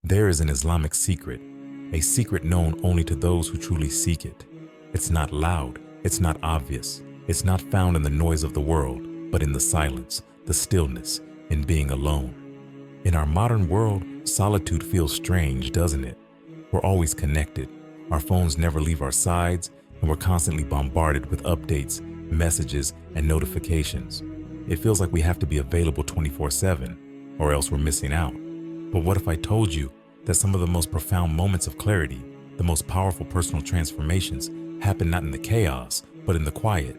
There is an Islamic secret, a secret known only to those who truly seek it. It's not loud, it's not obvious, it's not found in the noise of the world, but in the silence, the stillness, in being alone. In our modern world, solitude feels strange, doesn't it? We're always connected, our phones never leave our sides, and we're constantly bombarded with updates, messages, and notifications. It feels like we have to be available 24/7, or else we're missing out. But what if I told you that some of the most profound moments of clarity, the most powerful personal transformations, happen not in the chaos, but in the quiet,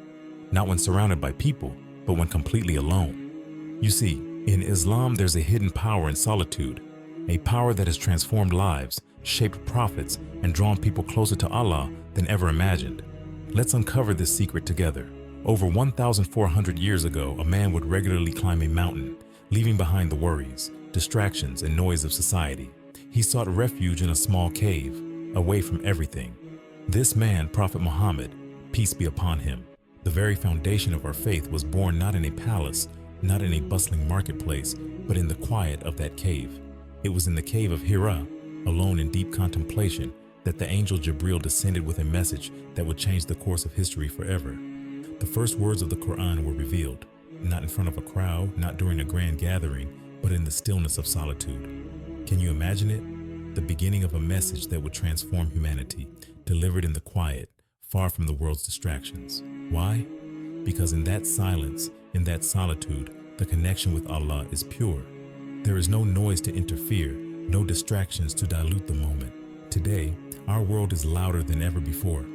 not when surrounded by people, but when completely alone? You see, in Islam there's a hidden power in solitude, a power that has transformed lives, shaped prophets, and drawn people closer to Allah than ever imagined. Let's uncover this secret together. Over 1,400 years ago, a man would regularly climb a mountain, leaving behind the worries, distractions, and noise of society. He sought refuge in a small cave, away from everything. This man, Prophet Muhammad, peace be upon him, the very foundation of our faith, was born not in a palace, not in a bustling marketplace, but in the quiet of that cave. It was in the cave of Hira, alone in deep contemplation, that the angel Jibril descended with a message that would change the course of history forever. The first words of the Quran were revealed, not in front of a crowd, not during a grand gathering, but in the stillness of solitude. Can you imagine it? The beginning of a message that would transform humanity, delivered in the quiet, far from the world's distractions. Why? Because in that silence, in that solitude, the connection with Allah is pure. There is no noise to interfere, no distractions to dilute the moment. Today, our world is louder than ever before.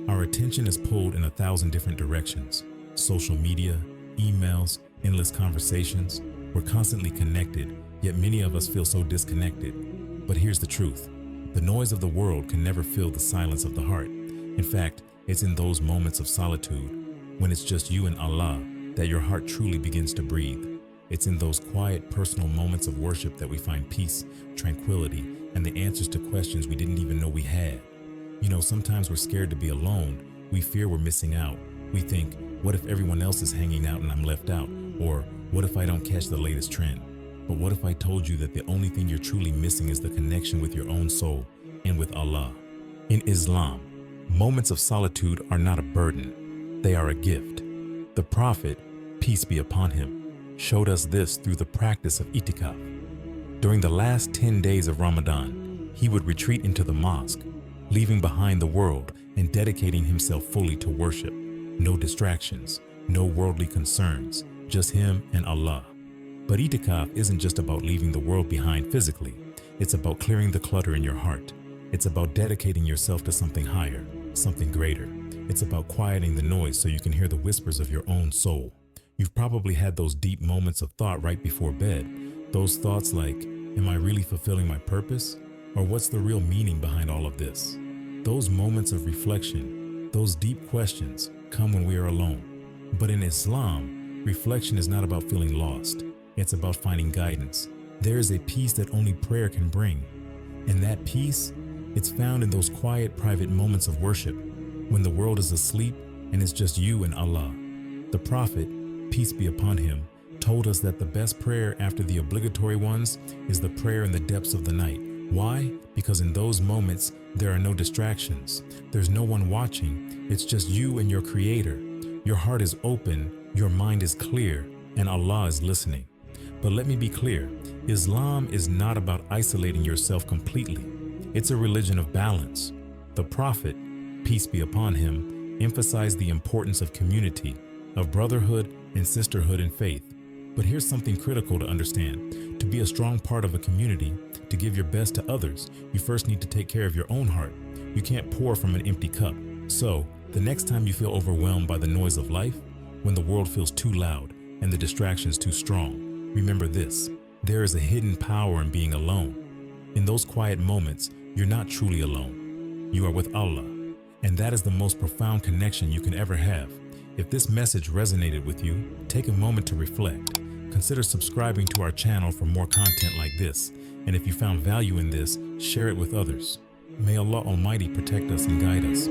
Our attention is pulled in 1,000 different directions. Social media, emails, endless conversations. We're constantly connected, yet many of us feel so disconnected. But here's the truth. The noise of the world can never fill the silence of the heart. In fact, it's in those moments of solitude, when it's just you and Allah, that your heart truly begins to breathe. It's in those quiet, personal moments of worship that we find peace, tranquility, and the answers to questions we didn't even know we had. You know, sometimes we're scared to be alone. We fear we're missing out. We think, what if everyone else is hanging out and I'm left out? Or what if I don't catch the latest trend? But what if I told you that the only thing you're truly missing is the connection with your own soul and with Allah? In Islam, moments of solitude are not a burden. They are a gift. The Prophet, peace be upon him, showed us this through the practice of itikaf. During the last 10 days of Ramadan, he would retreat into the mosque, leaving behind the world and dedicating himself fully to worship. No distractions, no worldly concerns, just him and Allah. But itikaf isn't just about leaving the world behind physically. It's about clearing the clutter in your heart. It's about dedicating yourself to something higher, something greater. It's about quieting the noise so you can hear the whispers of your own soul. You've probably had those deep moments of thought right before bed. Those thoughts like, am I really fulfilling my purpose? Or what's the real meaning behind all of this? Those moments of reflection, those deep questions, come when we are alone. But in Islam, reflection is not about feeling lost. It's about finding guidance. There is a peace that only prayer can bring. And that peace, it's found in those quiet, private moments of worship, when the world is asleep and it's just you and Allah. The Prophet, peace be upon him, told us that the best prayer after the obligatory ones is the prayer in the depths of the night. Why? Because in those moments, there are no distractions. There's no one watching. It's just you and your Creator. Your heart is open, your mind is clear, and Allah is listening. But let me be clear, Islam is not about isolating yourself completely. It's a religion of balance. The Prophet, peace be upon him, emphasized the importance of community, of brotherhood and sisterhood in faith. But here's something critical to understand. To be a strong part of a community, to give your best to others, you first need to take care of your own heart. You can't pour from an empty cup. So, the next time you feel overwhelmed by the noise of life, when the world feels too loud and the distractions too strong, remember this: there is a hidden power in being alone. In those quiet moments, you're not truly alone. You are with Allah, and that is the most profound connection you can ever have. If this message resonated with you, take a moment to reflect. Consider subscribing to our channel for more content like this. And if you found value in this, share it with others. May Allah Almighty protect us and guide us.